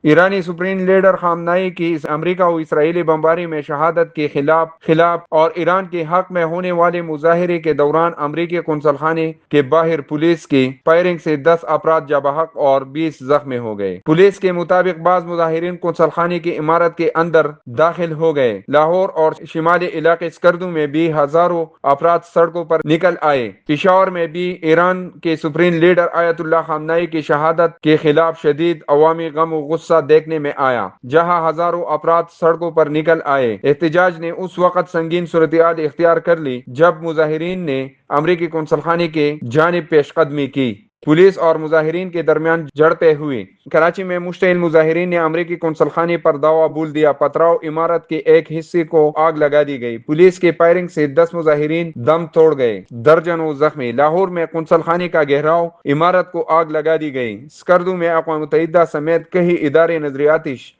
ایرانی supreme leader خامنائی کی امریکہ و اسرائیلی بمباری میں شہادت کے خلاف اور ایران کے حق میں ہونے والے مظاہرے کے دوران امریکی قنصل خانے کے باہر پولیس کی فائرنگ سے 10 افراد جاں بحق اور 20 زخمی ہو گئے۔ پولیس کے مطابق بعض مظاہرین قنصل خانے کی عمارت کے اندر داخل ہو گئے۔ لاہور اور شمالی علاقے سکردو میں بھی ہزاروں افراد سڑکوں پر نکل آئے۔ پشاور میں بھی ایران کے سپریم لیڈر آیت اللہ خامنائی کی شہادت کے خلاف شدید عوامی غم و غصہ دیکھنے میں آیا، جہاں ہزاروں افراد سڑکوں پر نکل آئے۔ احتجاج نے اس وقت سنگین صورتحال اختیار کر لی جب مظاہرین نے امریکی قنصل خانے کی جانب پیش قدمی کی۔ پولیس اور مظاہرین کے درمیان جھڑپیں ہوئی۔ کراچی میں مشتعل مظاہرین نے امریکی قنصل خانے پر دھاوا بول دیا۔ پتھراؤ عمارت کے ایک حصے کو آگ لگا دی گئی۔ پولیس کی فائرنگ سے 10 مظاہرین دم توڑ گئے، درجنوں زخمی۔ لاہور میں قنصل خانے کا گھیراؤ، عمارت کو آگ لگا دی گئی۔ سکردو میں اقوام متحدہ سمیت کئی ادارے نظر آتش